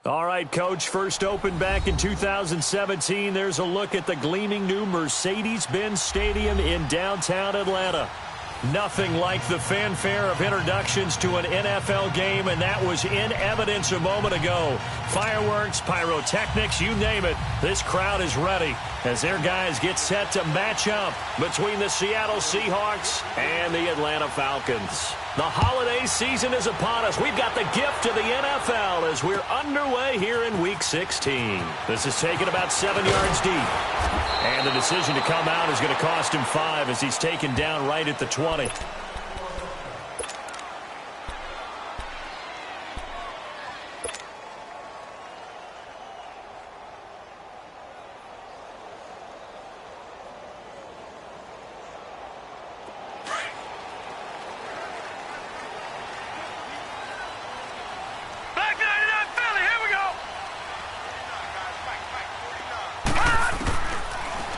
All right, Coach, first opened back in 2017. There's a look at the gleaming new Mercedes-Benz Stadium in downtown Atlanta. Nothing like the fanfare of introductions to an NFL game, and that was in evidence a moment ago. Fireworks, pyrotechnics, you name it. This crowd is ready as their guys get set to match up between the Seattle Seahawks and the Atlanta Falcons. The holiday season is upon us. We've got the gift of the NFL as we're underway here in Week 16. This is taken about 7 yards deep. And the decision to come out is going to cost him 5 as he's taken down right at the 20.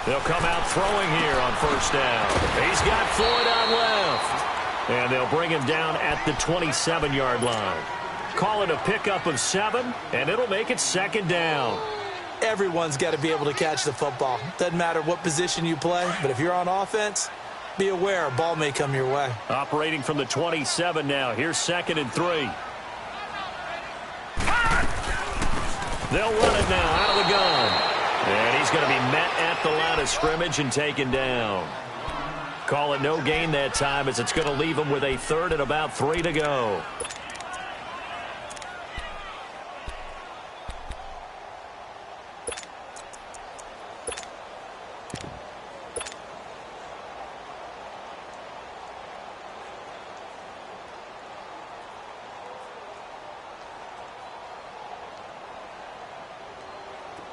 They'll come out throwing here on first down. He's got Floyd on left. And they'll bring him down at the 27-yard line. Call it a pickup of 7, and it'll make it second down. Everyone's got to be able to catch the football. Doesn't matter what position you play, but if you're on offense, be aware a ball may come your way. Operating from the 27 now. Here's 2nd and 3. They'll run it now out of the gun. And he's going to be met at the line of scrimmage and taken down. Call it no gain that time, as it's going to leave him with a third and about 3 to go.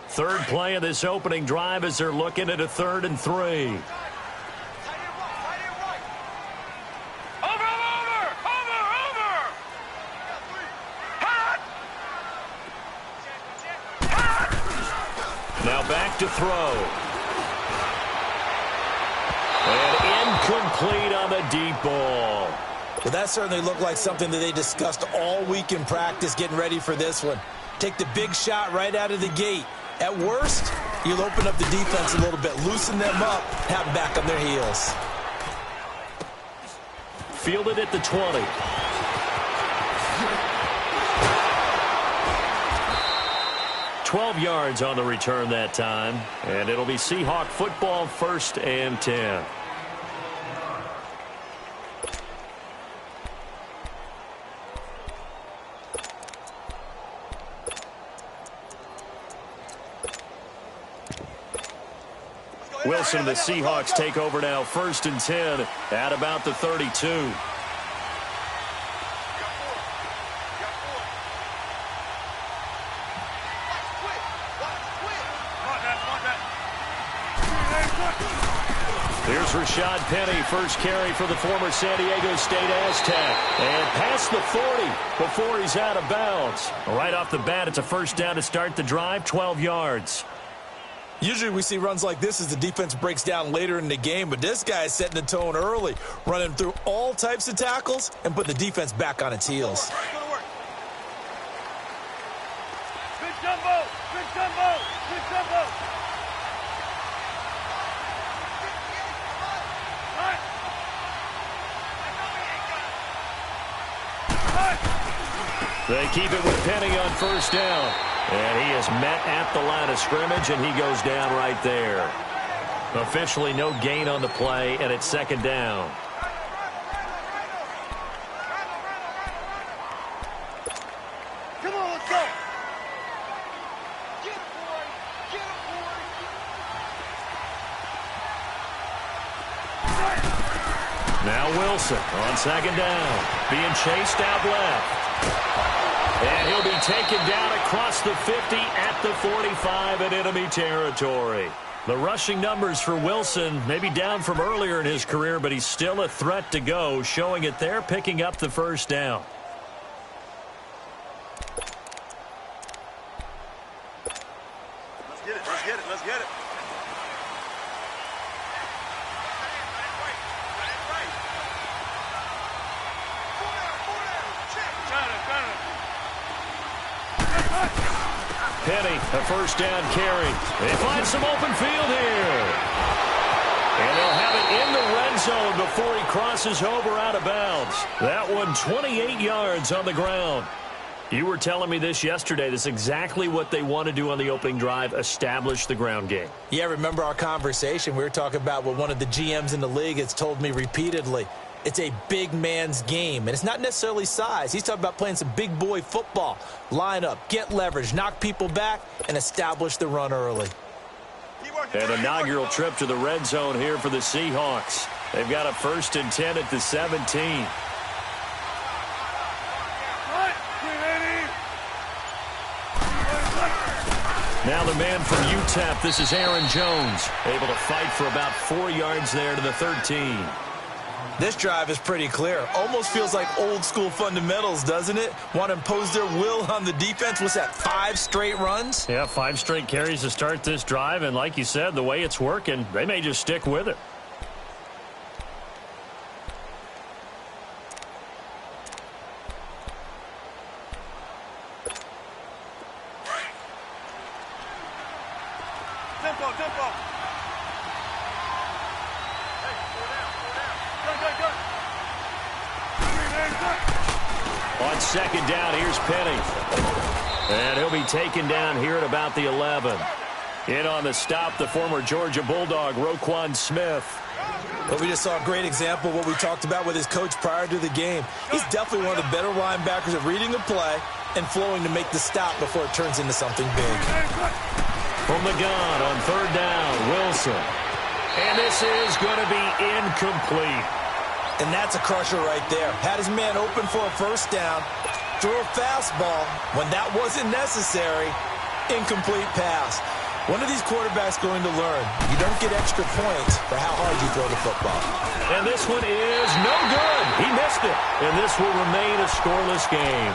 Third play of this opening drive as they're looking at a 3rd and 3. Now back to throw. And incomplete on the deep ball. Well, that certainly looked like something that they discussed all week in practice getting ready for this one. Take the big shot right out of the gate. At worst, you'll open up the defense a little bit, loosen them up, have them back on their heels. Fielded at the 20. Yards on the return that time, and it'll be Seahawk football, 1st and 10. Wilson and the Seahawks take over now, 1st and 10 at about the 32. Here's Rashad Penny, first carry for the former San Diego State Aztec. And past the 40 before he's out of bounds. Right off the bat, it's a 1st down to start the drive, 12 yards. Usually we see runs like this as the defense breaks down later in the game, but this guy is setting the tone early, running through all types of tackles and put the defense back on its heels. Big jumbo! Big jumbo! Big jumbo! They keep it with Penny on 1st down. And he is met at the line of scrimmage, and he goes down right there. Officially no gain on the play, and it's 2nd down. Come on, let's go! Get him, boy! Get him, boy! Now Wilson on 2nd down, being chased out left. And he'll be taken down across the 50 at the 45 in enemy territory. The rushing numbers for Wilson may be down from earlier in his career, but he's still a threat to go, showing it there, picking up the 1st down. Let's get it, let's get it, let's get it. Penny, a 1st down carry. They find some open field here. And they'll have it in the red zone before he crosses over out of bounds. That one 28 yards on the ground. You were telling me this yesterday. This is exactly what they want to do on the opening drive, establish the ground game. Yeah, remember our conversation? We were talking about what one of the GMs in the league has told me repeatedly. It's a big man's game, and it's not necessarily size. He's talking about playing some big boy football. Line up, get leverage, knock people back, and establish the run early. An inaugural trip to the red zone here for the Seahawks. They've got a 1st and 10 at the 17. Now the man from UTEP, this is Aaron Jones, able to fight for about 4 yards there to the 13. This drive is pretty clear. Almost feels like old school fundamentals, doesn't it? Want to impose their will on the defense. What's that, 5 straight runs? Yeah, 5 straight carries to start this drive, and like you said, the way it's working, they may just stick with it. Tempo, tempo. On 2nd down, here's Penny. And he'll be taken down here at about the 11. In on the stop, the former Georgia Bulldog, Roquan Smith. But we just saw a great example of what we talked about with his coach prior to the game. He's definitely one of the better linebackers at reading the play and flowing to make the stop before it turns into something big. From the gun on third down, Wilson. And this is going to be incomplete. And that's a crusher right there. Had his man open for a first down, threw a fastball when that wasn't necessary, incomplete pass. When are these quarterbacks going to learn? You don't get extra points for how hard you throw the football. And this one is no good. He missed it. And this will remain a scoreless game.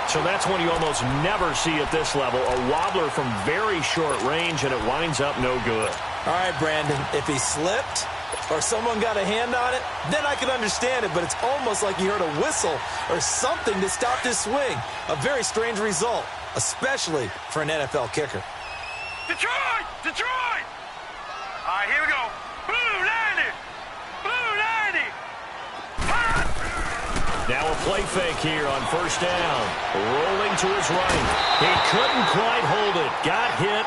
So that's one you almost never see at this level. A wobbler from very short range, and it winds up no good. All right, Brandon, if he slipped or someone got a hand on it, then I could understand it, but it's almost like you heard a whistle or something that stopped his swing. A very strange result, especially for an NFL kicker. Detroit! Detroit! All right, here we go. Blue 90! Blue 90! Now a play fake here on first down. Rolling to his right. He couldn't quite hold it. Got hit.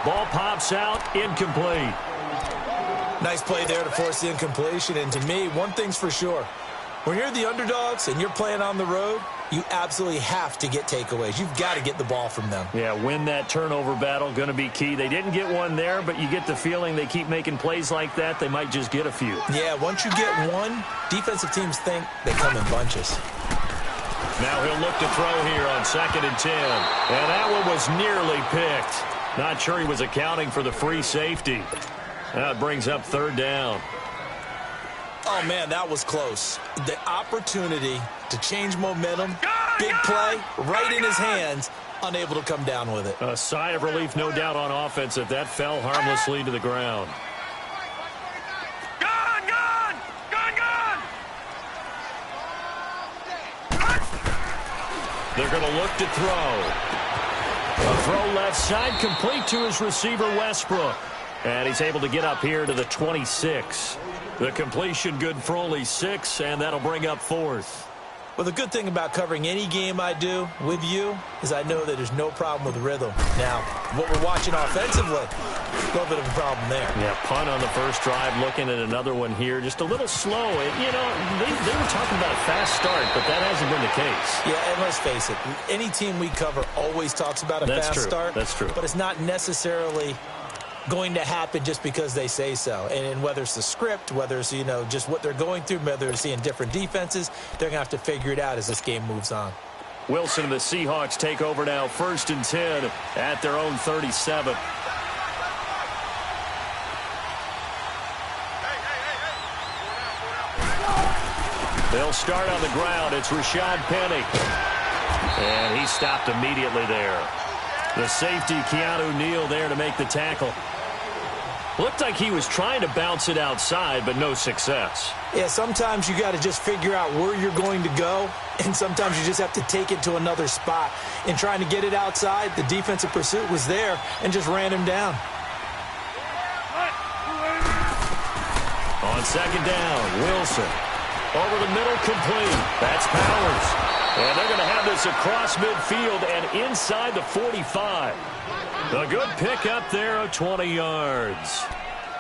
Ball pops out. Incomplete. Nice play there to force the incompletion. And to me, one thing's for sure. When you're the underdogs and you're playing on the road, you absolutely have to get takeaways. You've got to get the ball from them. Yeah, win that turnover battle, going to be key. They didn't get one there, but you get the feeling they keep making plays like that, they might just get a few. Yeah, once you get one, defensive teams think they come in bunches. Now he'll look to throw here on 2nd and 10. And that one was nearly picked. Not sure he was accounting for the free safety. That brings up 3rd down. Oh, man, that was close. The opportunity to change momentum, big play, right in his hands, unable to come down with it. A sigh of relief, no doubt, on offense if that fell harmlessly to the ground. Gun! Gun! Gun! Gun! They're going to look to throw. A throw left side, complete to his receiver, Westbrook. And he's able to get up here to the 26. The completion good for only 6, and that'll bring up 4th. Well, the good thing about covering any game I do with you is I know that there's no problem with rhythm. Now, what we're watching offensively, a little bit of a problem there. Yeah, punt on the first drive, looking at another one here. Just a little slow. You know, they were talking about a fast start, but that hasn't been the case. Yeah, and let's face it, any team we cover always talks about a fast start. That's true. But it's not necessarily going to happen just because they say so. And whether it's the script, whether it's, just what they're going through, whether they're seeing different defenses, they're going to have to figure it out as this game moves on. Wilson and the Seahawks take over now, 1st and 10 at their own 37. They'll start on the ground. It's Rashad Penny. And he stopped immediately there. The safety, Keanu Neal, there to make the tackle. Looked like he was trying to bounce it outside, but no success. Yeah, sometimes you got to just figure out where you're going to go, and sometimes you just have to take it to another spot. In trying to get it outside, the defensive pursuit was there and just ran him down. On 2nd down, Wilson. Over the middle, complete. That's Powers. And they're going to have this across midfield and inside the 45. A good pick up there of 20 yards.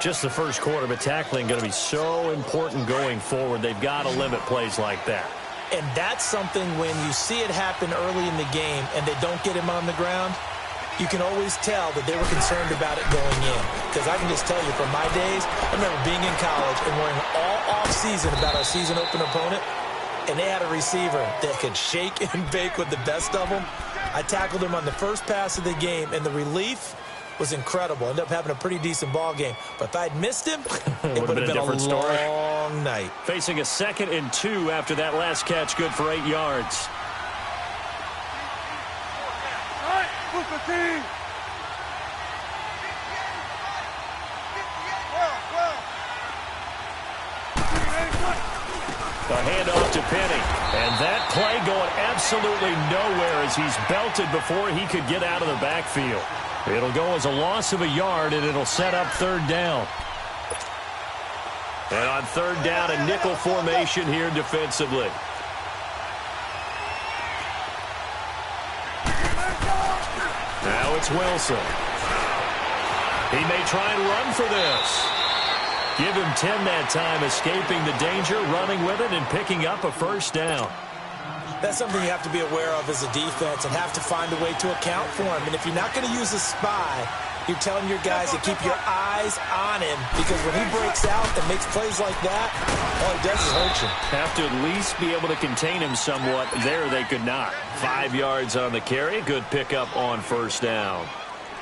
Just the first quarter, but tackling going to be so important going forward. They've got to limit plays like that. And that's something when you see it happen early in the game and they don't get him on the ground, you can always tell that they were concerned about it going in. Because I can just tell you from my days, I remember being in college and worrying all off-season about our season open opponent, and they had a receiver that could shake and bake with the best of them. I tackled him on the first pass of the game, and the relief was incredible. Ended up having a pretty decent ball game. But if I'd missed him, it would have been a long night. Facing a 2nd and 2 after that last catch, good for 8 yards. A handoff to Penny. And that play going absolutely nowhere as he's belted before he could get out of the backfield. It'll go as a loss of a yard, and it'll set up 3rd down. And on 3rd down, a nickel formation here defensively. it's Wilson. He may try and run for this. Give him 10 that time, escaping the danger, running with it, and picking up a first down. That's something you have to be aware of as a defense and have to find a way to account for him. And if you're not going to use a spy, you're telling your guys to keep your eyes on him, because when he breaks out and makes plays like that, all he does is hurt you. Have to at least be able to contain him somewhat. There they could not. 5 yards on the carry. Good pickup on first down.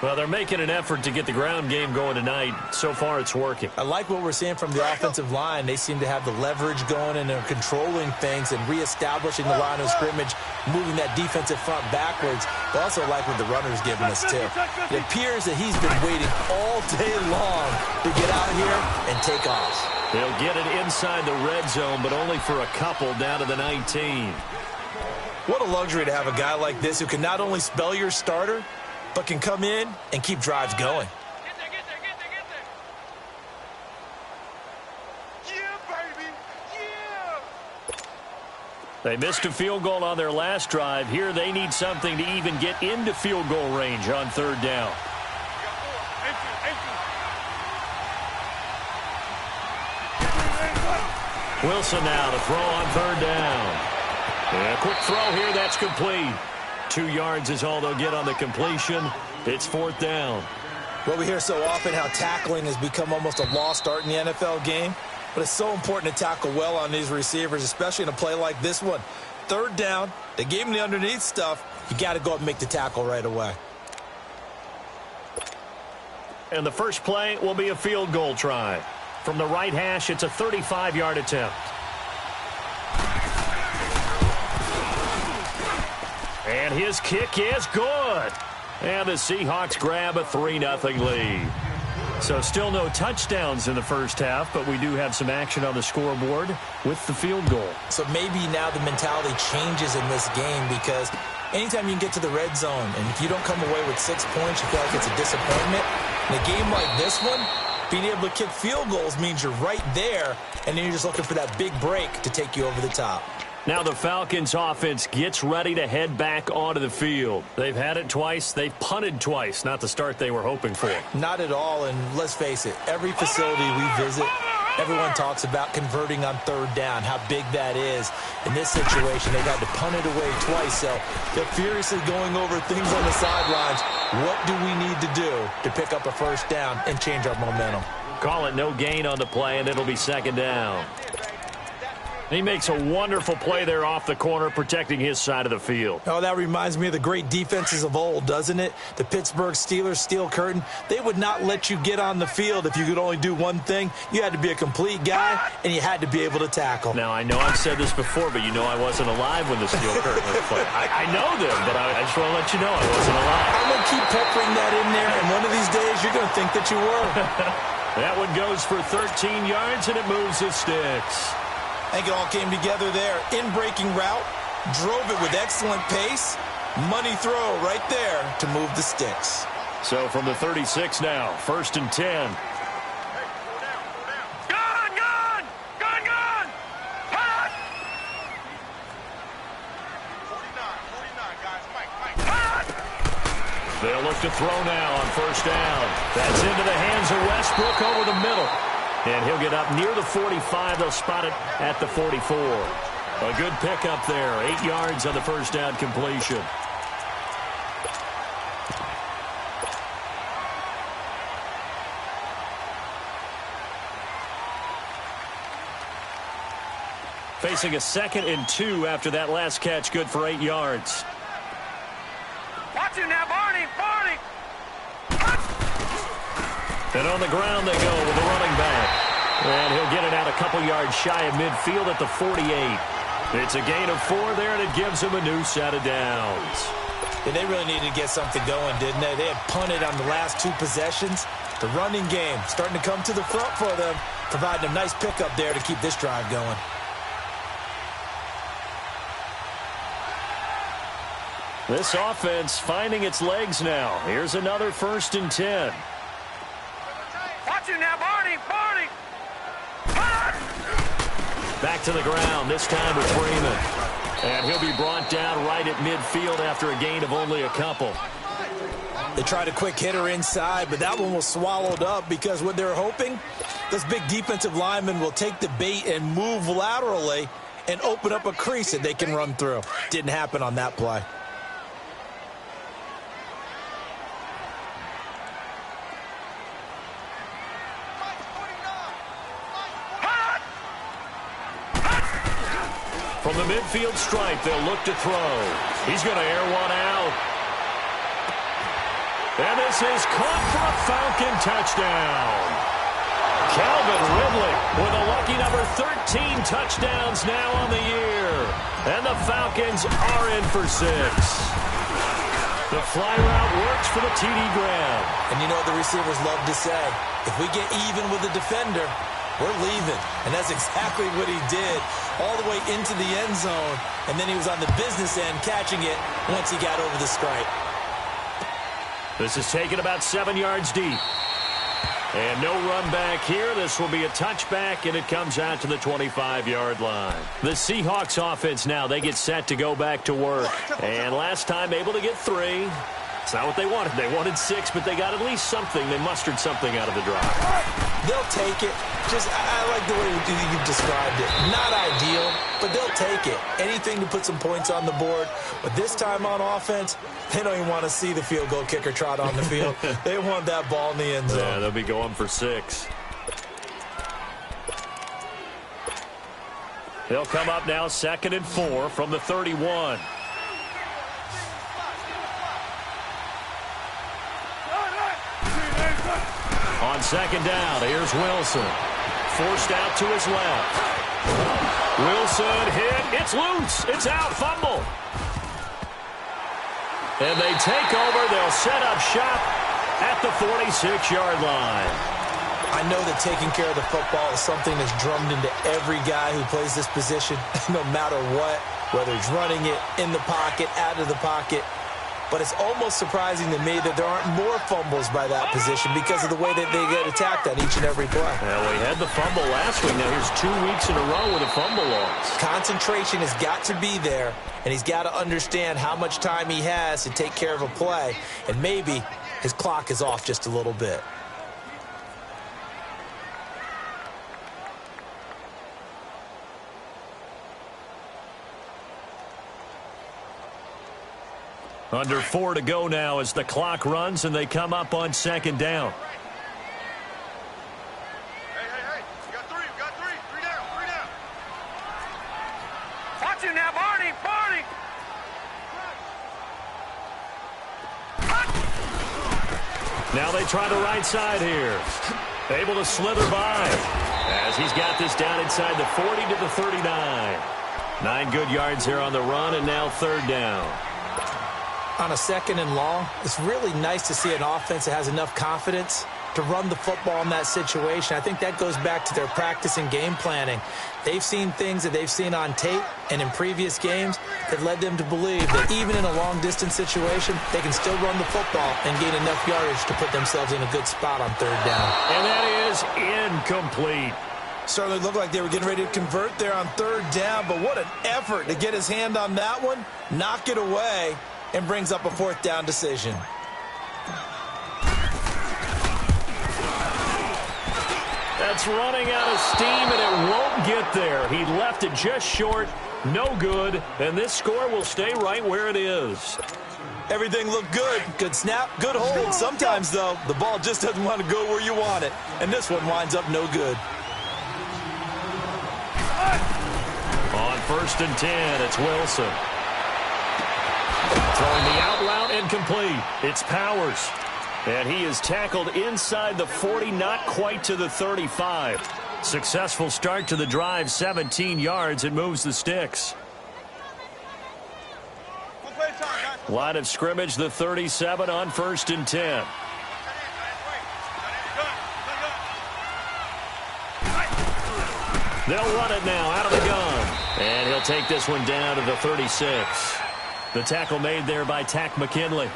Well, they're making an effort to get the ground game going tonight. So far, it's working. I like what we're seeing from the offensive line. They seem to have the leverage going, and they're controlling things and reestablishing the line of scrimmage, moving that defensive front backwards. I also like what the runner's giving us, too. It appears that he's been waiting all day long to get out here and take off. They'll get it inside the red zone, but only for a couple down to the 19. What a luxury to have a guy like this who can not only spell your starter, but can come in and keep drives going. Get there, get there, get there, get there. Yeah, baby. Yeah. They missed a field goal on their last drive. Here they need something to even get into field goal range on third down. Wilson now to throw on third down. And a quick throw here, that's complete. 2 yards is all they'll get on the completion. It's fourth down. Well, we hear so often how tackling has become almost a lost art in the NFL game, but it's so important to tackle well on these receivers, especially in a play like this one. Third down, they gave him the underneath stuff. You got to go up and make the tackle right away. And the first play will be a field goal try. From the right hash, it's a 35-yard attempt. And his kick is good. And the Seahawks grab a 3-0 lead. So still no touchdowns in the first half, but we do have some action on the scoreboard with the field goal. So maybe now the mentality changes in this game, because anytime you can get to the red zone, and if you don't come away with 6 points, you feel like it's a disappointment. In a game like this one, being able to kick field goals means you're right there, and then you're just looking for that big break to take you over the top. Now the Falcons offense gets ready to head back onto the field. They've had it twice. They've punted twice. Not the start they were hoping for. Not at all, and let's face it, every facility we visit, everyone talks about converting on third down, how big that is. In this situation, they've had to punt it away twice, so they're furiously going over things on the sidelines. What do we need to do to pick up a first down and change our momentum? Call it no gain on the play, and it'll be second down. He makes a wonderful play there off the corner, protecting his side of the field. Oh, that reminds me of the great defenses of old, doesn't it? The Pittsburgh Steelers steel curtain. They would not let you get on the field if you could only do one thing. You had to be a complete guy, and you had to be able to tackle. Now, I know I've said this before, but you know I wasn't alive when the steel curtain was played. I know them, but I just want to let you know I wasn't alive. I'm going to keep peppering that in there, and one of these days you're going to think that you were. That one goes for 13 yards, and it moves the sticks. I think it all came together there. In-breaking route, drove it with excellent pace. Money throw right there to move the sticks. So from the 36 now, 1st and 10. Gun! Pass! 49, guys. Mike. Pass! They'll look to throw now on first down. That's into the hands of Westbrook over the middle. And he'll get up near the 45. They'll spot it at the 44. A good pickup there. 8 yards on the first down completion. Facing a 2nd and 2 after that last catch. Good for 8 yards. Watch him now, Barney! And on the ground they go with the running back. And he'll get it out a couple yards shy of midfield at the 48. It's a gain of 4 there, and it gives him a new set of downs. Yeah, they really needed to get something going, didn't they? They had punted on the last 2 possessions. The running game starting to come to the front for them, providing a nice pickup there to keep this drive going. This offense finding its legs now. Here's another 1st and 10. Watch him now, Barney! Back to the ground, this time with Freeman. And he'll be brought down right at midfield after a gain of only a couple. They tried a quick hitter inside, but that one was swallowed up because what they're hoping, this big defensive lineman will take the bait and move laterally and open up a crease that they can run through. Didn't happen on that play. From the midfield stripe, they'll look to throw. He's going to air one out. And this is caught for a Falcon touchdown. Calvin Ridley with a lucky number 13 touchdowns now on the year. And the Falcons are in for 6. The fly route works for the TD grab. And you know what the receivers love to say? If we get even with the defender, we're leaving. And that's exactly what he did all the way into the end zone. And then he was on the business end catching it once he got over the stripe. This is taken about 7 yards deep. And no run back here. This will be a touchback, and it comes out to the 25-yard line. The Seahawks offense now, they get set to go back to work. And last time able to get 3. It's not what they wanted. They wanted 6, but they got at least something. They mustered something out of the drive. They'll take it. I like the way you've described it. Not ideal, but they'll take it. Anything to put some points on the board. But this time on offense, they don't even want to see the field goal kicker trot on the field. They want that ball in the end zone. Yeah, they'll be going for 6. They'll come up now 2nd and 4 from the 31. On 2nd down, here's Wilson. Forced out to his left. Wilson hit. It's loose. It's out. Fumble. And they take over. They'll set up shop at the 46-yard line. I know that taking care of the football is something that's drummed into every guy who plays this position, no matter what, whether he's running it, in the pocket, out of the pocket. But it's almost surprising to me that there aren't more fumbles by that position because of the way that they get attacked on each and every play. Well, we had the fumble last week. Now here's 2 weeks in a row with a fumble loss. Concentration has got to be there, and he's got to understand how much time he has to take care of a play, and maybe his clock is off just a little bit. Under 4 to go now as the clock runs and they come up on 2nd down. Hey. You got 3. You got 3. 3 down. 3 down. Watch him now, Barney. Now they try the right side here. Able to slither by as he's got this down inside the 40 to the 39. 9 good yards here on the run, and now 3rd down. On a 2nd and long, it's really nice to see an offense that has enough confidence to run the football in that situation. I think that goes back to their practice and game planning. They've seen things that they've seen on tape and in previous games that led them to believe that even in a long-distance situation, they can still run the football and gain enough yardage to put themselves in a good spot on 3rd down. And that is incomplete. Certainly looked like they were getting ready to convert there on 3rd down, but what an effort to get his hand on that one, knock it away, and brings up a 4th down decision. That's running out of steam, and it won't get there. He left it just short, no good, and this score will stay right where it is. Everything looked good. Good snap, good hold. Sometimes, though, the ball just doesn't want to go where you want it, and this one winds up no good. On 1st and 10, it's Wilson. Throwing the out route incomplete. It's Powers. And he is tackled inside the 40, not quite to the 35. Successful start to the drive, 17 yards. It moves the sticks. Line of scrimmage, the 37 on 1st and 10. They'll run it now out of the gun. And he'll take this one down to the 36. The tackle made there by Tack McKinley.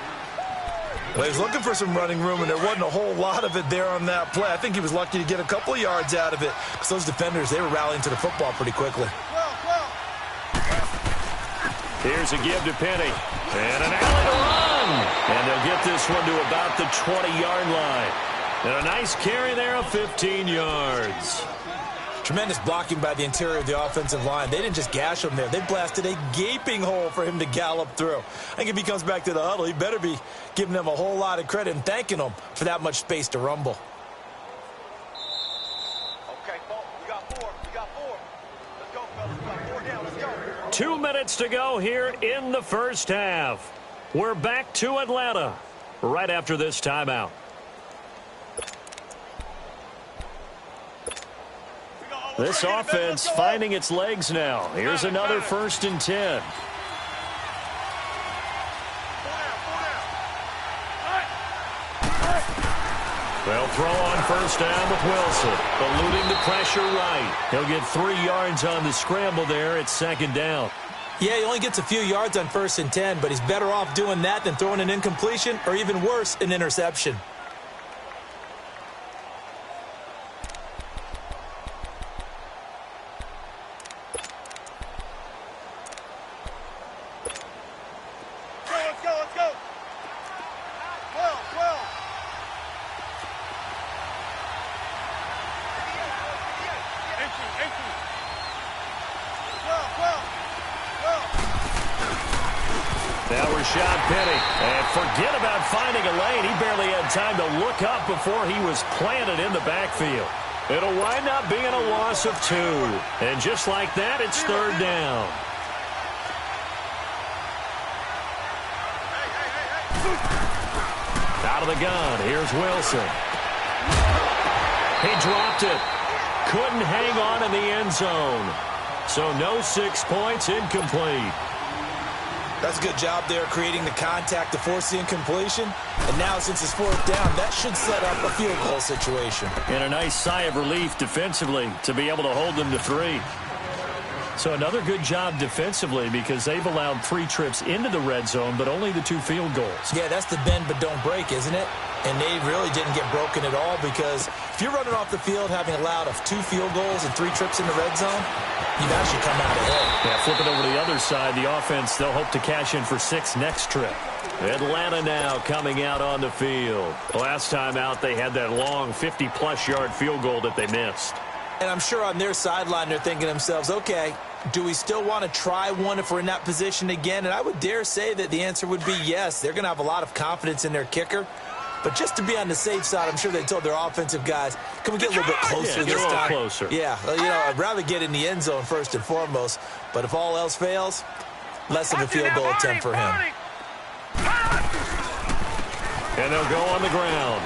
Well, he was looking for some running room, and there wasn't a whole lot of it there on that play. I think he was lucky to get a couple of yards out of it because those defenders, they were rallying to the football pretty quickly. Here's a give to Penny. And an alley to run. And they'll get this one to about the 20-yard line. And a nice carry there of 15 yards. Tremendous blocking by the interior of the offensive line. They didn't just gash him there. They blasted a gaping hole for him to gallop through. I think if he comes back to the huddle, he better be giving them a whole lot of credit and thanking them for that much space to rumble. Okay, we got four. We got four. Let's go, fellas. We got 4 down. Let's go. 2 minutes to go here in the first half. We're back to Atlanta right after this timeout. This offense finding its legs now. Here's another 1st and 10. They'll throw on 1st down with Wilson. Eluding the pressure right. He'll get 3 yards on the scramble there. It's 2nd down. Yeah, he only gets a few yards on 1st and 10, but he's better off doing that than throwing an incompletion or even worse, an interception. Now Rashad Penny. And forget about finding a lane. He barely had time to look up before he was planted in the backfield. It'll wind up being a loss of 2. And just like that, it's 3rd down. Out of the gun, here's Wilson. He dropped it. Couldn't hang on in the end zone. So no 6 points, incomplete. That's a good job there creating the contact to force the incompletion. And now since it's 4th down, that should set up a field goal situation. And a nice sigh of relief defensively to be able to hold them to 3. So another good job defensively because they've allowed 3 trips into the red zone, but only the 2 field goals. Yeah, that's the bend but don't break, isn't it? And they really didn't get broken at all because if you're running off the field having allowed 2 field goals and 3 trips in the red zone, you've actually come out ahead. Yeah, flip it over to the other side. The offense, they'll hope to cash in for 6 next trip. Atlanta now coming out on the field. Last time out, they had that long 50-plus yard field goal that they missed. And I'm sure on their sideline they're thinking to themselves, okay, do we still want to try one if we're in that position again? And I would dare say that the answer would be yes. They're going to have a lot of confidence in their kicker. But just to be on the safe side, I'm sure they told their offensive guys, can we get a little bit closer this time? Closer. Yeah, I'd rather get in the end zone first and foremost. But if all else fails, less of a field goal attempt for him. And they'll go on the ground.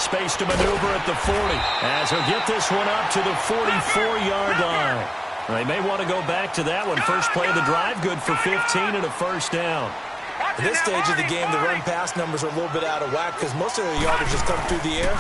Space to maneuver at the 40 as he'll get this one up to the 44-yard line. They may want to go back to that one. First play of the drive, good for 15 and a 1st down. At this stage of the game, the run-pass numbers are a little bit out of whack because most of their yardage just come through the air.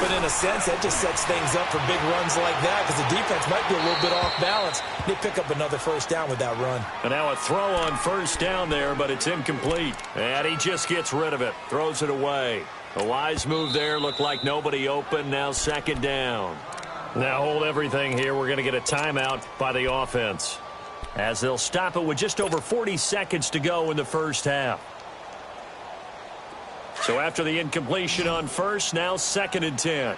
But in a sense, that just sets things up for big runs like that because the defense might be a little bit off balance. They pick up another 1st down with that run. And now a throw on 1st down there, but it's incomplete. And he just gets rid of it, throws it away. A wise move there, looked like nobody open, now 2nd down. Now hold everything here. We're going to get a timeout by the offense as they'll stop it with just over 40 seconds to go in the first half. So after the incompletion on 1st, now 2nd and 10.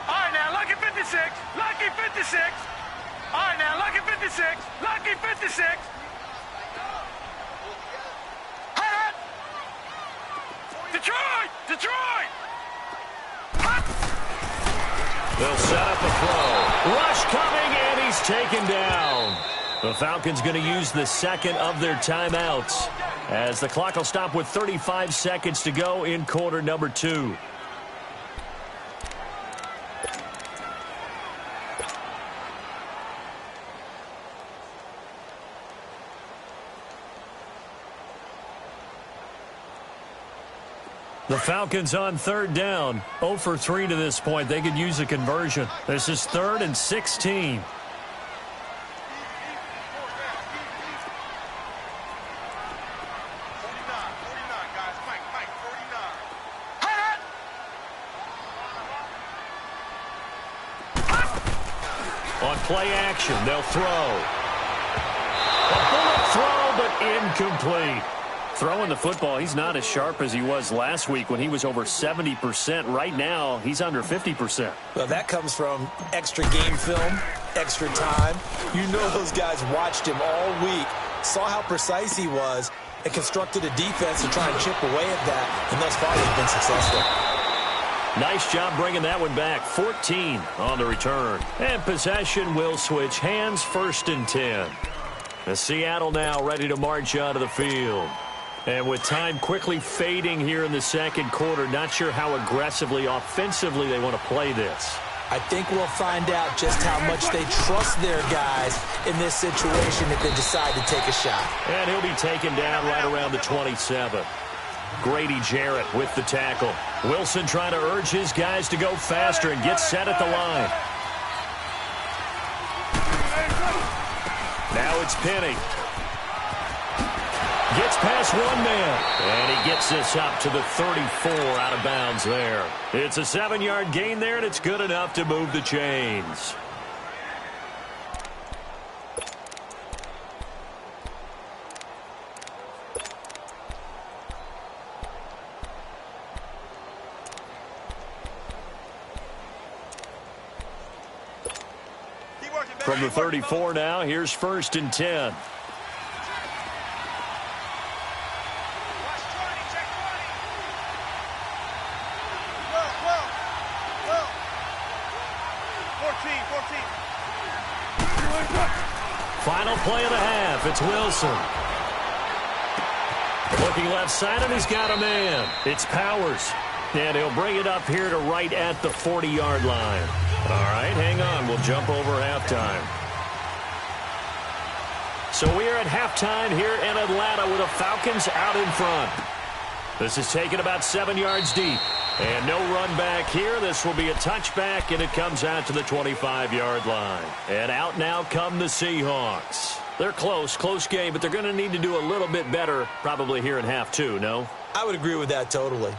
All right, now, lucky 56. Lucky 56. All right, now, lucky 56. Lucky 56. Detroit! Detroit! They'll set up a throw. Rush coming, and he's taken down. The Falcons going to use the 2nd of their timeouts as the clock will stop with 35 seconds to go in quarter number 2. The Falcons on 3rd down. 0 for 3 to this point. They could use a conversion. This is 3rd and 16. On play action, they'll throw. incomplete. Throwing the football, he's not as sharp as he was last week when he was over 70%. Right now, he's under 50%. Well, that comes from extra game film, extra time. You know those guys watched him all week, saw how precise he was, and constructed a defense to try and chip away at that, and thus far they've been successful. Nice job bringing that one back. 14 on the return. And possession will switch hands, 1st and 10. The Seattle now ready to march out of the field. And with time quickly fading here in the second quarter, not sure how aggressively, offensively they want to play this. I think we'll find out just how much they trust their guys in this situation if they decide to take a shot. And he'll be taken down right around the 27. Grady Jarrett with the tackle. Wilson trying to urge his guys to go faster and get set at the line. Now it's Penny. Gets past one man, and he gets this up to the 34 out of bounds there. It's a 7-yard gain there, and it's good enough to move the chains. From the 34 now, here's 1st and 10. Final play of the half. It's Wilson. Looking left side, and he's got a man. It's Powers. And he'll bring it up here to right at the 40-yard line. All right, hang on. We'll jump over halftime. So we are at halftime here in Atlanta with the Falcons out in front. This is taken about 7 yards deep. And no run back here. This will be a touchback, and it comes out to the 25-yard line. And out now come the Seahawks. They're close game, but they're going to need to do a little bit better probably here in half two, no? I would agree with that totally.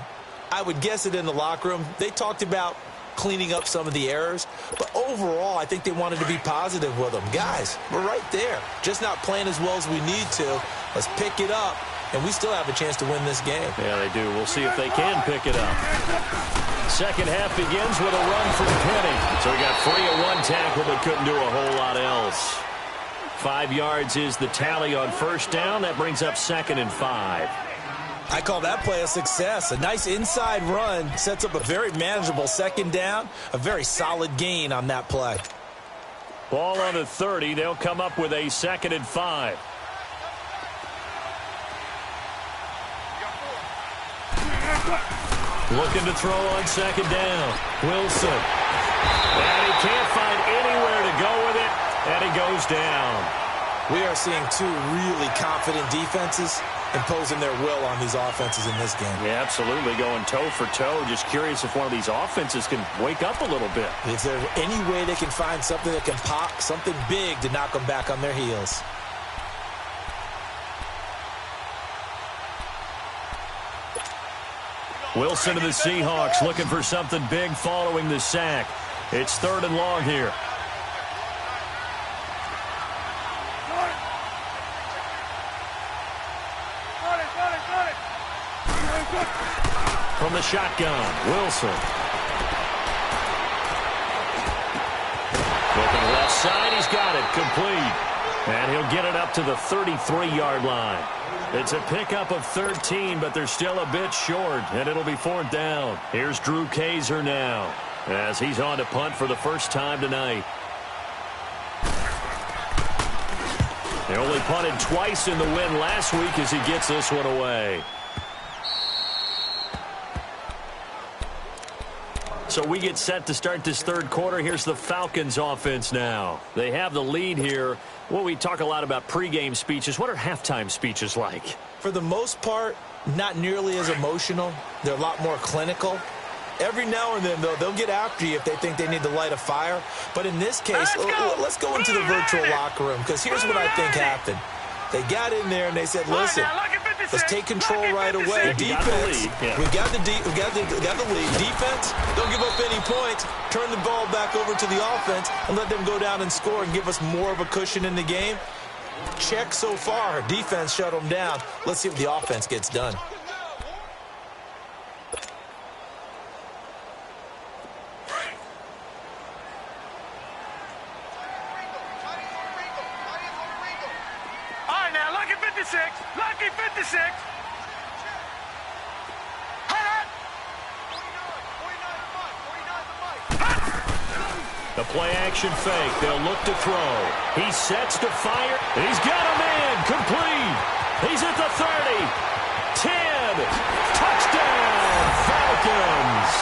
I would guess it in the locker room. They talked about cleaning up some of the errors, but overall, I think they wanted to be positive with them. Guys, we're right there. Just not playing as well as we need to. Let's pick it up. And we still have a chance to win this game. Yeah, they do. We'll see if they can pick it up. Second half begins with a run from Penny. So he got free of one tackle but couldn't do a whole lot else. 5 yards is the tally on 1st down. That brings up 2nd and 5. I call that play a success. A nice inside run sets up a very manageable 2nd down. A very solid gain on that play. Ball on the 30. They'll come up with a 2nd and 5. Looking to throw on 2nd down. Wilson. And he can't find anywhere to go with it, and he goes down. We are seeing two really confident defenses imposing their will on these offenses in this game. Yeah, absolutely, going toe for toe. Just curious if one of these offenses can wake up a little bit. Is there any way they can find something that can pop, something big to knock them back on their heels? Wilson of the Seahawks looking for something big following the sack. It's 3rd and long here. From the shotgun, Wilson. Looking left side, he's got it, complete. And he'll get it up to the 33-yard line. It's a pickup of 13, but they're still a bit short, and it'll be 4th down. Here's Drew Kaiser now, as he's on to punt for the first time tonight. They only punted twice in the win last week as he gets this one away. So we get set to start this 3rd quarter. Here's the Falcons offense now. They have the lead here. Well, we talk a lot about pregame speeches. What are halftime speeches like? For the most part, not nearly as emotional. They're a lot more clinical. Every now and then, though, they'll get after you if they think they need to light a fire. But in this case, let's go into the virtual locker room, because here's what I think happened. They got in there and they said, listen, let's take control right away. Defense, we've got the lead. Defense, don't give up any points. Turn the ball back over to the offense and let them go down and score and give us more of a cushion in the game. Check so far. Her defense shut them down. Let's see if the offense gets done. All right, now, lucky 56. Lucky 56. The play-action fake. They'll look to throw. He sets to fire. He's got a man. Complete. He's at the 30. 10. Touchdown, Falcons.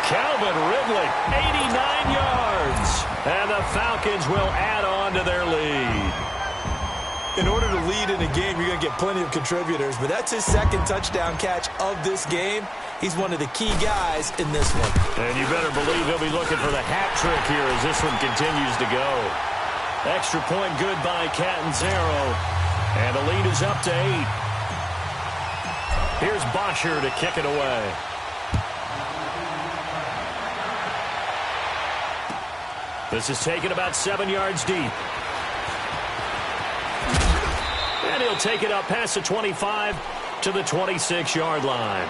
Calvin Ridley, 89 yards. And the Falcons will add on to their lead. In order to lead in a game, you're going to get plenty of contributors, but that's his second touchdown catch of this game. He's one of the key guys in this one. And you better believe he'll be looking for the hat trick here as this one continues to go. Extra point good by Catanzaro. And the lead is up to 8. Here's Bosher to kick it away. This is taken about 7 yards deep. And he'll take it up past the 25 to the 26-yard line.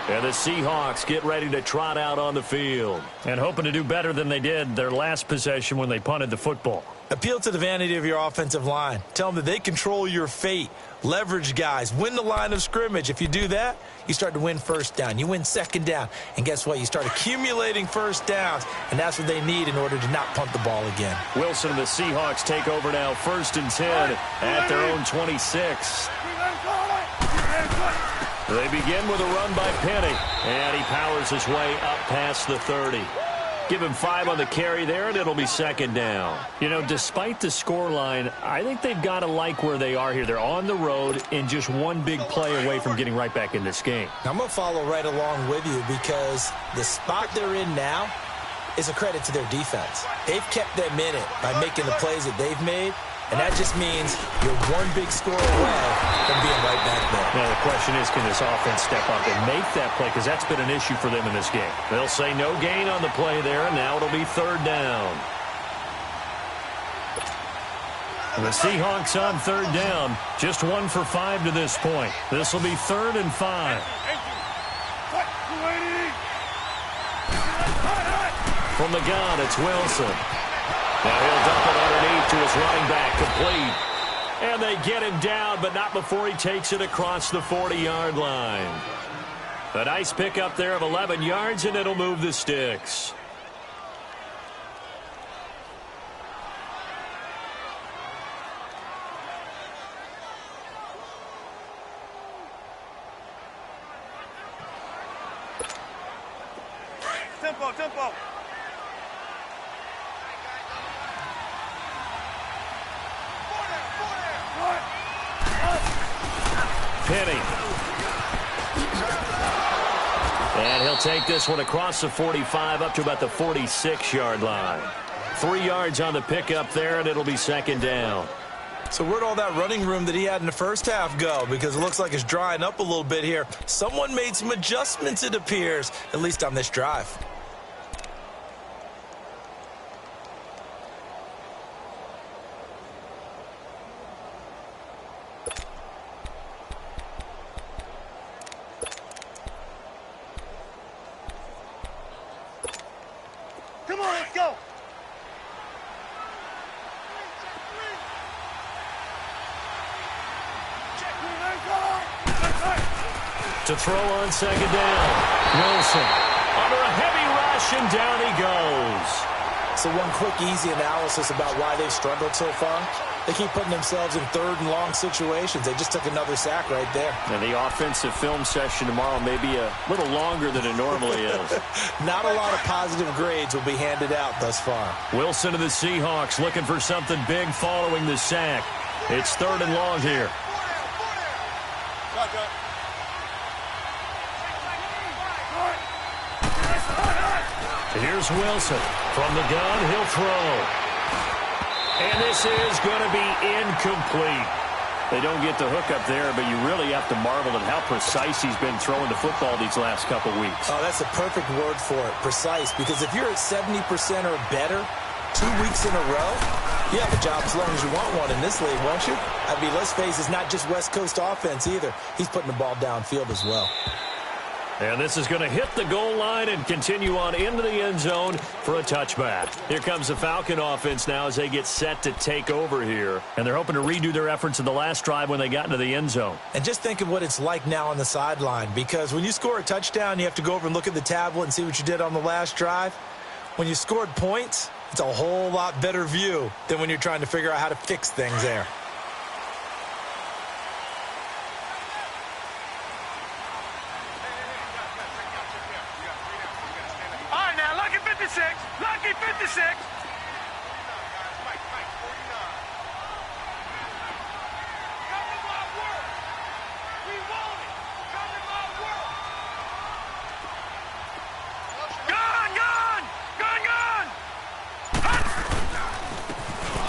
And the Seahawks get ready to trot out on the field. And hoping to do better than they did their last possession when they punted the football. Appeal to the vanity of your offensive line. Tell them that they control your fate. Leverage guys. Win the line of scrimmage. If you do that, you start to win first down. You win second down. And guess what? You start accumulating first downs. And that's what they need in order to not punt the ball again. Wilson and the Seahawks take over now. 1st and 10 at their own 26. They begin with a run by Penny. And he powers his way up past the 30. Give him 5 on the carry there, and it'll be 2nd down. You know, despite the scoreline, I think they've got to like where they are here. They're on the road and just one big play away from getting right back in this game. I'm going to follow right along with you because the spot they're in now is a credit to their defense. They've kept them in it by making the plays that they've made, and that just means you're one big score away from being right back there. Now, the question is, can this offense step up and make that play? Because that's been an issue for them in this game. They'll say no gain on the play there, and now it'll be 3rd down. And the Seahawks on 3rd down, just 1 for 5 to this point. This will be 3rd and 5. From the gun, it's Wilson. Now he'll dump it underneath to his running back, complete. And they get him down, but not before he takes it across the 40-yard line. A nice pickup there of 11 yards, and it'll move the sticks. Tempo, tempo. Penny. And he'll take this one across the 45 up to about the 46-yard line. 3 yards on the pickup there, and it'll be 2nd down. So where'd all that running room that he had in the first half go? Because it looks like it's drying up a little bit here. Someone made some adjustments, it appears, at least on this drive. Come on, let's go. To throw on 2nd down. Wilson under a heavy rush, and down he goes. So one quick, easy analysis about why they've struggled so far. They keep putting themselves in 3rd and long situations. They just took another sack right there. And the offensive film session tomorrow may be a little longer than it normally is. Not a lot of positive grades will be handed out thus far. Wilson and the Seahawks looking for something big following the sack. It's 3rd and long here. Here's Wilson. From the gun, he'll throw. And this is going to be incomplete. They don't get the hook up there, but you really have to marvel at how precise he's been throwing the football these last couple weeks. Oh, that's a perfect word for it, precise. Because if you're at 70% or better 2 weeks in a row, You have a job as long as you want one in this league, won't you? I mean, let's face it, it's not just West Coast offense either. He's putting the ball downfield as well. And this is going to hit the goal line and continue on into the end zone for a touchback. Here comes the Falcon offense now as they get set to take over here. And they're hoping to redo their efforts in the last drive when they got into the end zone. And just think of what it's like now on the sideline, because when you score a touchdown, you have to go over and look at the tablet and see what you did on the last drive. When you scored points, it's a whole lot better view than when you're trying to figure out how to fix things there. Lucky 56.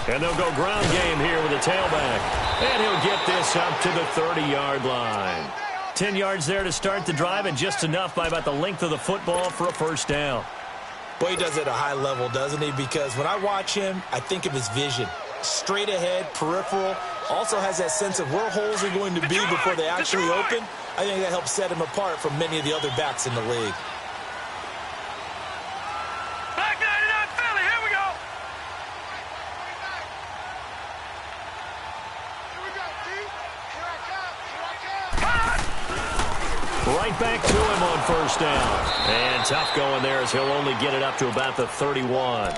And they'll go ground game here with a tailback. And he'll get this up to the 30-yard line. 10 yards there to start the drive, and just enough by about the length of the football for a first down. Boy, he does it at a high level, doesn't he? Because when I watch him, I think of his vision. Straight ahead, peripheral. Also has that sense of where holes are going to be before they actually open. I think that helps set him apart from many of the other backs in the league. Back 99 Philly, here we go. Here we go, D. Here I come. Right back to him on first down. And tough going there as he'll only get it up to about the 31.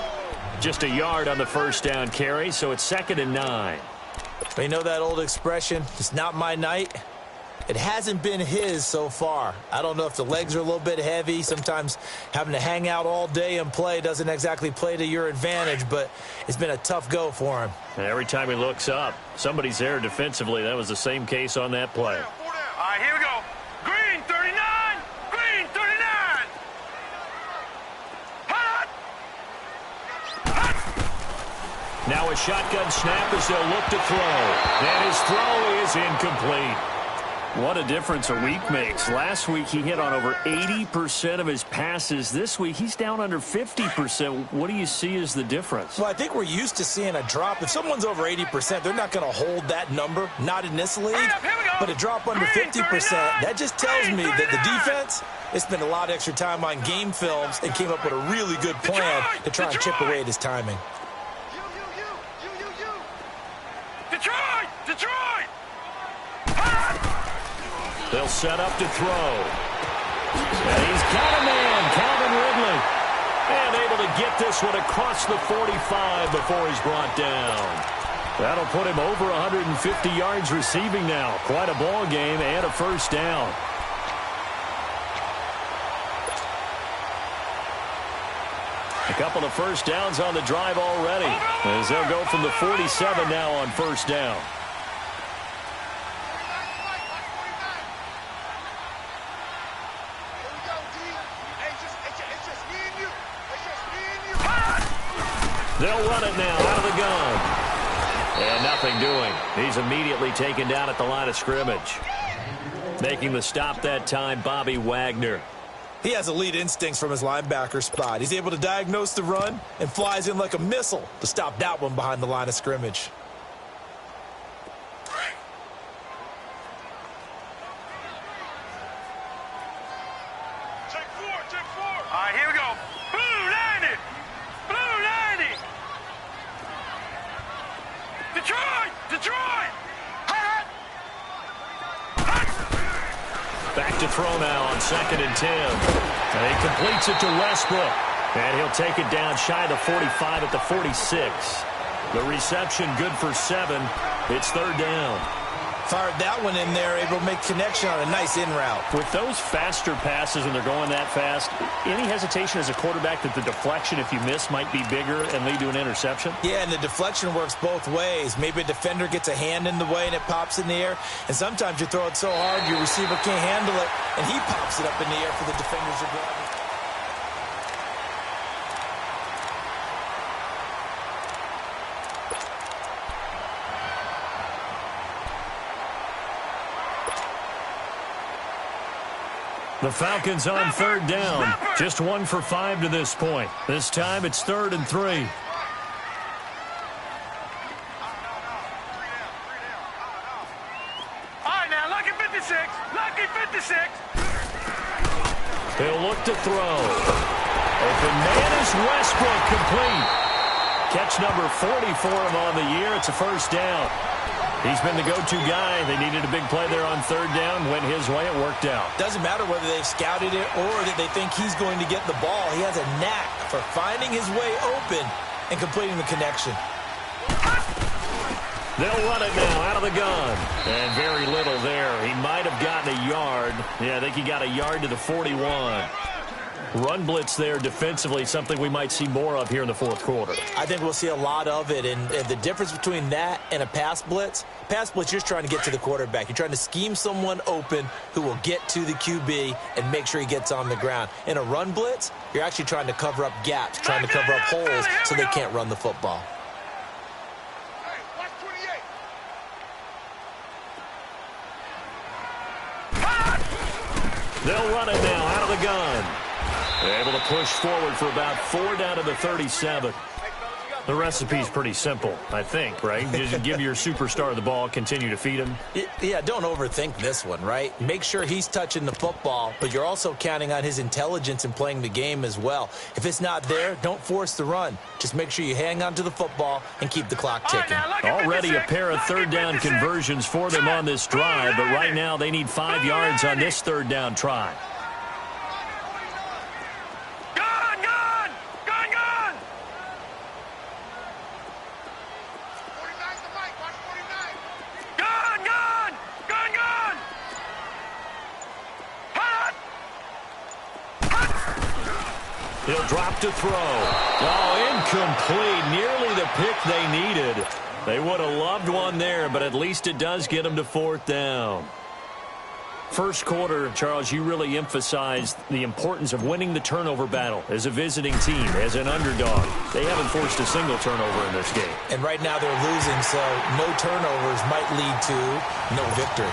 Just a yard on the first down carry, so it's 2nd and 9. But you know that old expression, it's not my night? It hasn't been his so far. I don't know if the legs are a little bit heavy. Sometimes having to hang out all day and play doesn't exactly play to your advantage, but it's been a tough go for him. And every time he looks up, somebody's there defensively. That was the same case on that play. All right, here we go. Green 39. Green 39. Hot. Hot. Now a shotgun snap as they'll look to throw. And his throw is incomplete. What a difference a week makes. Last week he hit on over 80% of his passes. This week he's down under 50%. What do you see as the difference? Well, I think we're used to seeing a drop. If someone's over 80%, they're not going to hold that number. Not in this league. But a drop under 50%, that just tells me that the defense has spent a lot of extra time on game films and came up with a really good plan to try and chip away at his timing. Detroit! Detroit! They'll set up to throw. And he's got a man, Calvin Ridley. And able to get this one across the 45 before he's brought down. That'll put him over 150 yards receiving now. Quite a ball game and a first down. A couple of first downs on the drive already, as they'll go from the 47 now on first down. They'll run it now out of the gun. And nothing doing. He's immediately taken down at the line of scrimmage. Making the stop that time, Bobby Wagner. He has elite instincts from his linebacker spot. He's able to diagnose the run and flies in like a missile to stop that one behind the line of scrimmage. Check four. All right, here we go. Blue 90. Blue 90. Detroit! Detroit! Hot! Hot! Back to throw now on 2nd and 10. And he completes it to Westbrook. And he'll take it down shy of the 45 at the 46. The reception good for 7. It's 3rd down. Fired that one in there, able to make connection on a nice in route. With those faster passes when they're going that fast, any hesitation as a quarterback that the deflection, if you miss, might be bigger and lead to an interception? Yeah, and the deflection works both ways. Maybe a defender gets a hand in the way and it pops in the air. And sometimes you throw it so hard your receiver can't handle it, and he pops it up in the air for the defenders to grab it. The Falcons on 3rd down. Just 1 for 5 to this point. This time it's 3rd and 3. He'll look to throw. Open man is Westbrook, complete. Catch number 40 for him on the year. It's a first down. He's been the go-to guy. They needed a big play there on third down. Went his way. It worked out. Doesn't matter whether they've scouted it or that they think he's going to get the ball. He has a knack for finding his way open and completing the connection. They'll run it now out of the gun. And very little there. He might have gotten a yard. Yeah, I think he got a yard to the 41. Run blitz there defensively, something we might see more of here in the fourth quarter. I think we'll see a lot of it, and the difference between that and a pass blitz, you're just trying to get to the quarterback. You're trying to scheme someone open who will get to the QB and make sure he gets on the ground. In a run blitz, you're actually trying to cover up gaps, trying to cover up holes so they can't run the football. They'll run it now out of the gun. They're able to push forward for about 4 down to the 37. The recipe's pretty simple, I think, right? Just give your superstar the ball, continue to feed him. Yeah, don't overthink this one, right? Make sure he's touching the football, but you're also counting on his intelligence in playing the game as well. If it's not there, don't force the run. Just make sure you hang on to the football and keep the clock ticking. Already a pair of third down conversions for them on this drive, but right now they need 5 yards on this third down try. He'll drop to throw. Oh, incomplete. Nearly the pick they needed. They would have loved one there, but at least it does get them to 4th down. First quarter, Charles, you really emphasized the importance of winning the turnover battle as a visiting team, as an underdog. They haven't forced a single turnover in this game. And right now they're losing, so no turnovers might lead to no victory.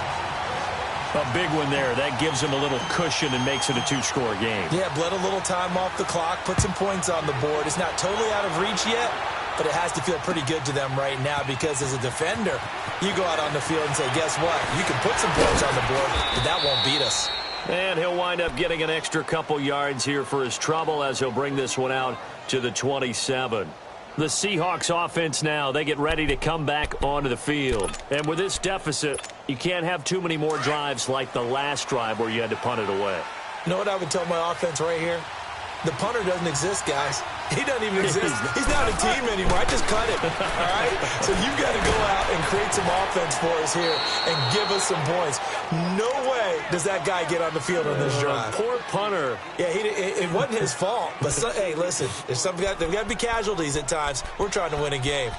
A big one there. That gives them a little cushion and makes it a 2-score game. Yeah, bled a little time off the clock, put some points on the board. It's not totally out of reach yet, but it has to feel pretty good to them right now because as a defender, you go out on the field and say, guess what? You can put some points on the board, but that won't beat us. And he'll wind up getting an extra couple yards here for his trouble as he'll bring this one out to the 27. The Seahawks offense now, they get ready to come back onto the field. And with this deficit, you can't have too many more drives like the last drive where you had to punt it away. You know what I would tell my offense right here? The punter doesn't exist, guys. He doesn't even exist. He's not a team anymore. I just cut him, all right? So you've got to go out and create some offense for us here and give us some points. No way does that guy get on the field on this drive. Poor punter. Yeah, it wasn't his fault. But, hey, listen, there's got to be casualties at times. We're trying to win a game.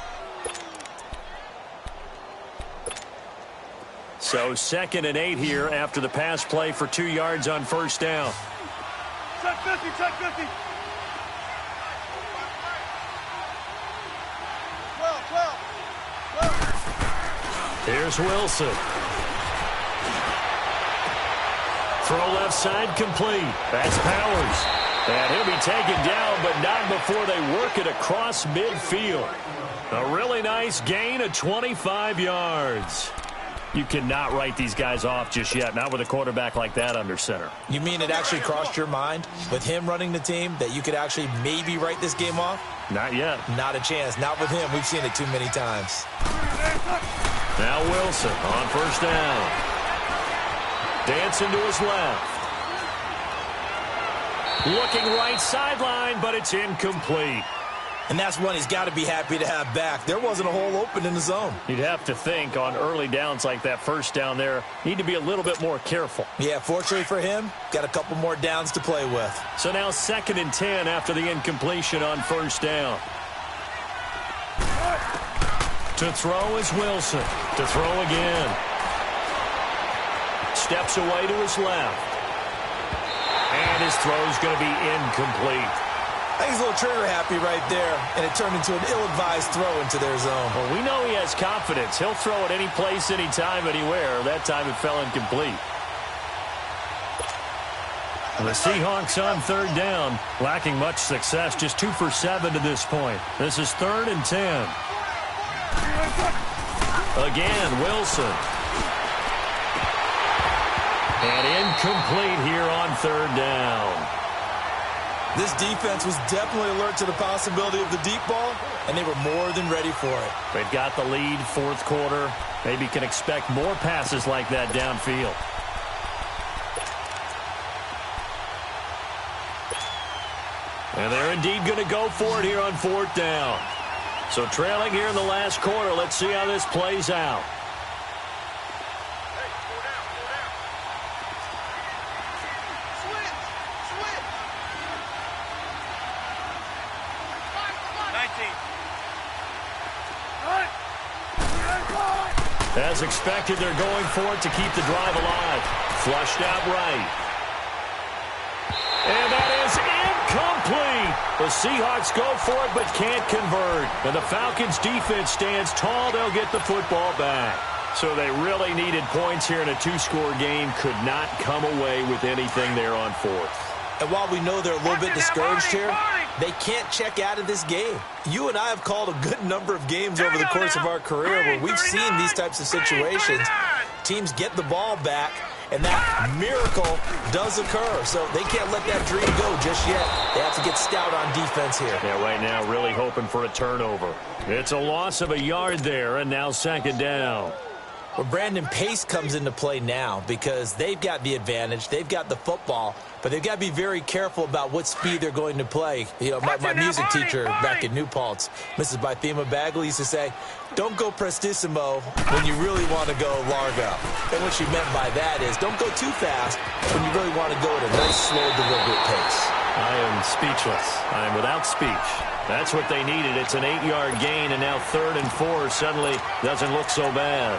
So 2nd and 8 here after the pass play for 2 yards on first down. Check 50, check 50. 12. Here's Wilson. Throw left side complete. That's Powers. And he'll be taken down, but not before they work it across midfield. A really nice gain of 25 yards. You cannot write these guys off just yet, not with a quarterback like that under center. You mean it actually crossed your mind with him running the team that you could actually maybe write this game off? Not yet. Not a chance. Not with him. We've seen it too many times. Now Wilson on first down. Dancing to his left. Looking right sideline, but it's incomplete. And that's one he's got to be happy to have back. There wasn't a hole open in the zone. You'd have to think on early downs like that first down there, need to be a little bit more careful. Yeah, fortunately for him, got a couple more downs to play with. So now 2nd and 10 after the incompletion on first down. To throw is Wilson. To throw again. Steps away to his left. And his throw's going to be incomplete. I think he's a little trigger happy right there, and it turned into an ill-advised throw into their zone. Well, we know he has confidence. He'll throw it any place, anytime, anywhere. That time it fell incomplete. The Seahawks on third down, lacking much success, just 2 for 7 to this point. This is 3rd and 10. Again, Wilson. And incomplete here on third down. This defense was definitely alert to the possibility of the deep ball, and they were more than ready for it. They've got the lead, fourth quarter. Maybe can expect more passes like that downfield. And they're indeed going to go for it here on fourth down. So trailing here in the last quarter. Let's see how this plays out. As expected, they're going for it to keep the drive alive. Flushed out right. And that is incomplete. The Seahawks go for it but can't convert. And the Falcons' defense stands tall. They'll get the football back. So they really needed points here in a two-score game. Could not come away with anything there on fourth. And while we know they're a little bit discouraged here, they can't check out of this game. You and I have called a good number of games over the course of our career where we've seen these types of situations. Teams get the ball back, and that miracle does occur. So they can't let that dream go just yet. They have to get stout on defense here. Yeah, right now really hoping for a turnover. It's a loss of a yard there, and now second down. Well, Brandon, pace comes into play now because they've got the advantage. They've got the football, but they've got to be very careful about what speed they're going to play. You know, my music teacher back in New Paltz, Mrs. Bythema Bagley, used to say, don't go prestissimo when you really want to go largo. And what she meant by that is don't go too fast when you really want to go at a nice, slow, deliberate pace. I am speechless. I am without speech. That's what they needed. It's an 8-yard gain, and now 3rd and 4 suddenly doesn't look so bad.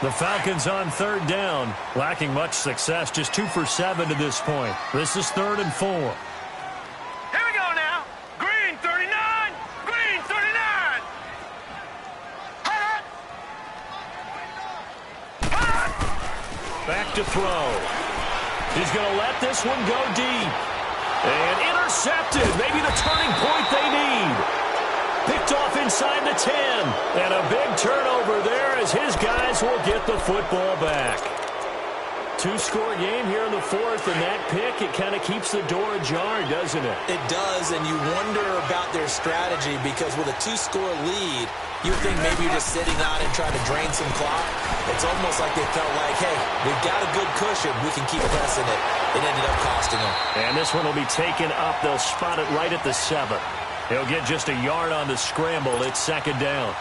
The Falcons on 3rd down, lacking much success, just 2 for 7 to this point. This is 3rd and 4. Here we go now. Green 39. Green 39. Back to throw. He's going to let this one go deep. And intercepted. Maybe the turning point they need. Picked off inside the 10. And a big turnover there as his guys will get the football back. 2-score game here in the 4th, and that pick, it kind of keeps the door ajar, doesn't it? It does, and you wonder about their strategy because with a 2-score lead, you think maybe you're just sitting on and trying to drain some clock. It's almost like they felt like, hey, we've got a good cushion. We can keep pressing it. It ended up costing them. And this one will be taken up. They'll spot it right at the 7. He'll get just a yard on the scramble. It's second down.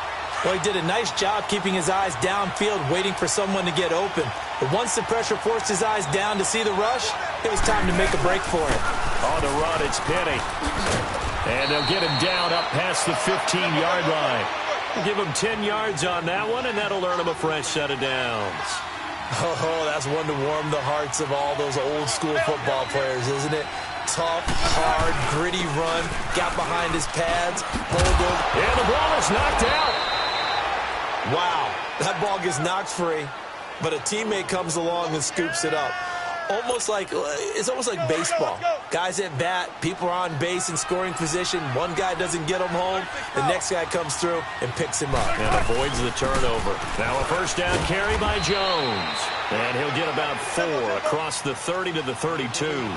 Well, he did a nice job keeping his eyes downfield, waiting for someone to get open. But once the pressure forced his eyes down to see the rush, it was time to make a break for him. On the run, it's Penny. And they'll get him down up past the 15-yard line. We'll give him 10 yards on that one, and that'll earn him a fresh set of downs. Oh, that's one to warm the hearts of all those old-school football players, isn't it? Tough, hard, gritty run, got behind his pads, pulled him. And the ball is knocked out. Wow, that ball gets knocked free, but a teammate comes along and scoops it up. It's almost like baseball. Guys at bat, people are on base in scoring position. One guy doesn't get him home. The next guy comes through and picks him up. And avoids the turnover. Now a first down carry by Jones. And he'll get about 4 across the 30 to the 32.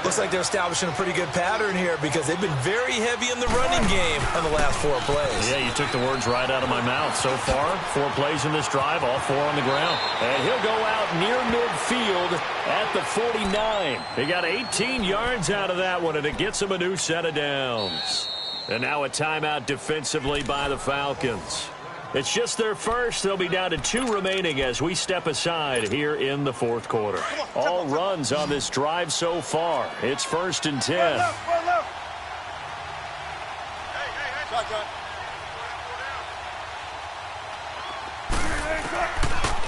Looks like they're establishing a pretty good pattern here because they've been very heavy in the running game on the last 4 plays. Yeah, you took the words right out of my mouth. So far, 4 plays in this drive, all 4 on the ground. And he'll go out near midfield at the 49. He got 18 yards out of that one, and it gets him a new set of downs. And now a timeout defensively by the Falcons. It's just their first. They'll be down to 2 remaining as we step aside here in the 4th quarter. All runs on this drive so far. It's 1st and 10.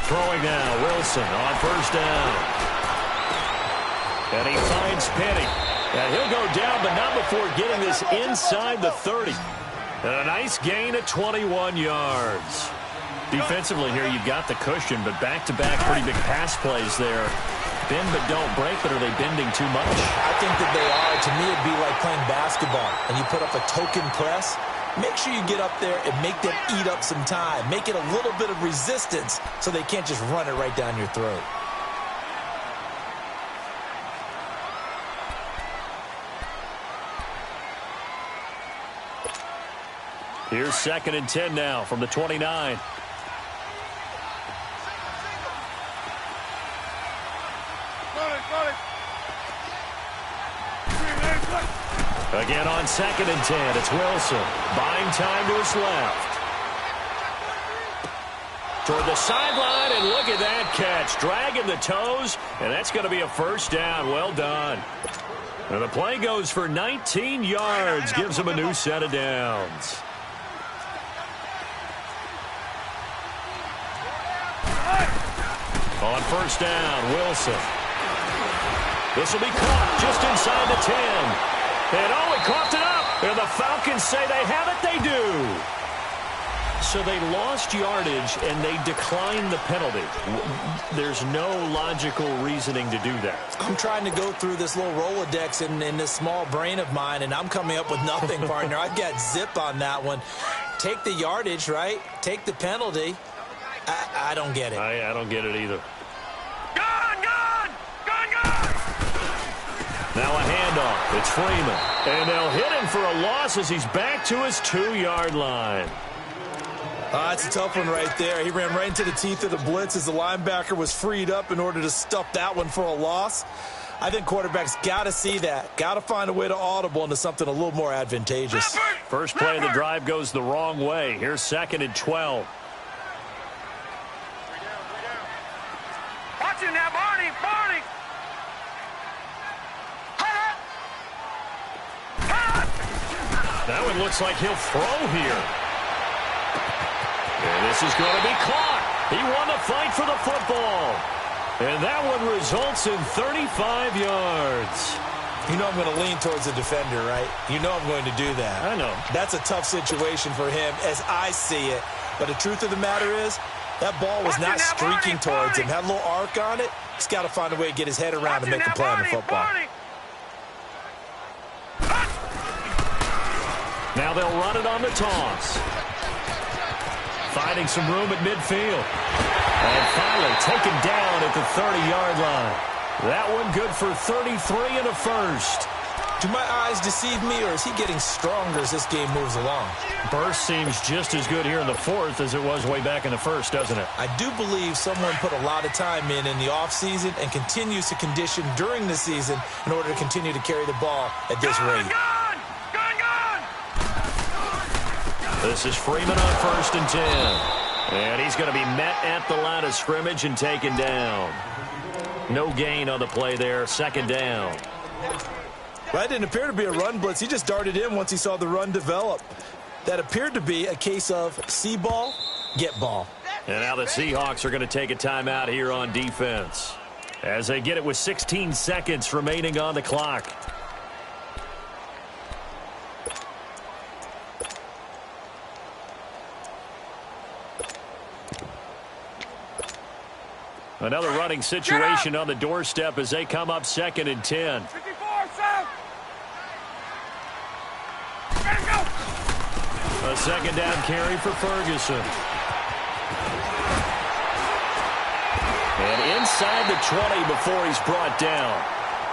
Throwing now, Wilson on first down. And he finds Penny. And he'll go down, but not before getting this inside the 30. And a nice gain of 21 yards. Defensively here, you've got the cushion, but back-to-back pretty big pass plays there. Bend but don't break, but are they bending too much? I think that they are. To me, it'd be like playing basketball, and you put up a token press. make sure you get up there and make them eat up some time. Make it a little bit of resistance so they can't just run it right down your throat. Here's 2nd and 10 now from the 29. Again on 2nd and 10, it's Wilson. Buying time to his left. Toward the sideline, and look at that catch. Dragging the toes, and that's going to be a first down. Well done. And the play goes for 19 yards. Gives him a new set of downs. On first down, Wilson. This will be caught just inside the 10. And he coughed it up. And the Falcons say they have it. They do. So they lost yardage, and they declined the penalty. There's no logical reasoning to do that. I'm trying to go through this little Rolodex in this small brain of mine, and I'm coming up with nothing, partner. I've got zip on that one. Take the yardage, right? Take the penalty. I don't get it. I don't get it either. Now a handoff. It's Freeman. And they'll hit him for a loss as he's back to his 2-yard line. That's a tough one right there. He ran right into the teeth of the blitz as the linebacker was freed up in order to stuff that one for a loss. I think quarterbacks got to see that. Got to find a way to audible into something a little more advantageous. First play of the drive goes the wrong way. Here's 2nd and 12. Watch him now, Barney. Barney. That one looks like he'll throw here. And this is going to be caught. He won the fight for the football. And that one results in 35 yards. You know I'm going to lean towards the defender, right? You know I'm going to do that. I know. That's a tough situation for him as I see it. But the truth of the matter is, that ball was not streaking towards him. Had a little arc on it. He's got to find a way to get his head around and make a play on the football. Now they'll run it on the toss. Finding some room at midfield. And finally taken down at the 30-yard line. That one good for 33 and a first. Do my eyes deceive me, or is he getting stronger as this game moves along? Burst seems just as good here in the 4th as it was way back in the 1st, doesn't it? I do believe someone put a lot of time in the offseason and continues to condition during the season in order to continue to carry the ball at this rate. This is Freeman on 1st and 10. And he's going to be met at the line of scrimmage and taken down. No gain on the play there. 2nd down. That didn't appear to be a run blitz. He just darted in once he saw the run develop. That appeared to be a case of see ball, get ball. And now the Seahawks are going to take a timeout here on defense as they get it with 16 seconds remaining on the clock. Another running situation on the doorstep as they come up 2nd and 10. 54, South. Let him go. A 2nd down carry for Ferguson. And inside the 20 before he's brought down.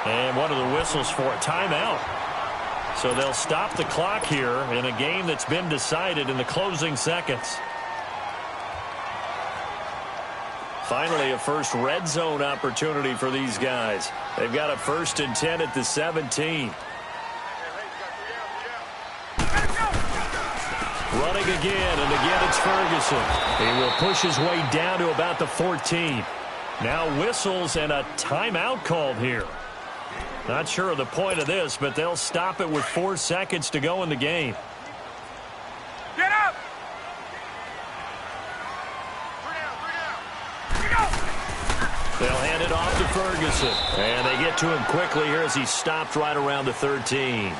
And one of the whistles for a timeout. So they'll stop the clock here in a game that's been decided in the closing seconds. Finally, a first red zone opportunity for these guys. They've got a 1st and 10 at the 17. Running again, and again it's Ferguson. He will push his way down to about the 14. Now whistles and a timeout called here. Not sure of the point of this, but they'll stop it with 4 seconds to go in the game. Get up. They'll hand it off to Ferguson. And they get to him quickly here as he stopped right around the 13.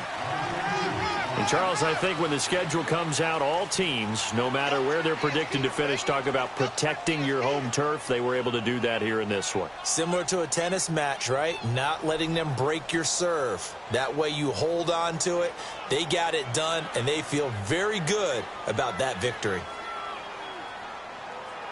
And Charles, I think when the schedule comes out, all teams, no matter where they're predicted to finish, talk about protecting your home turf. They were able to do that here in this one. Similar to a tennis match, right? Not letting them break your serve. That way you hold on to it. They got it done, and they feel very good about that victory.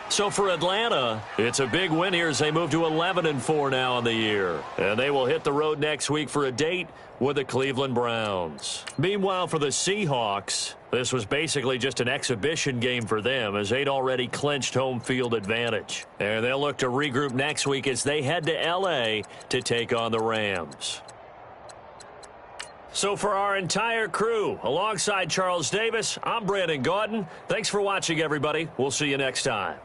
So for Atlanta, it's a big win here as they move to 11-4 now on the year. And they will hit the road next week for a date with the Cleveland Browns. Meanwhile, for the Seahawks, this was basically just an exhibition game for them as they'd already clinched home field advantage. And they'll look to regroup next week as they head to L.A. to take on the Rams. So for our entire crew, alongside Charles Davis, I'm Brandon Gaudin. Thanks for watching, everybody. We'll see you next time.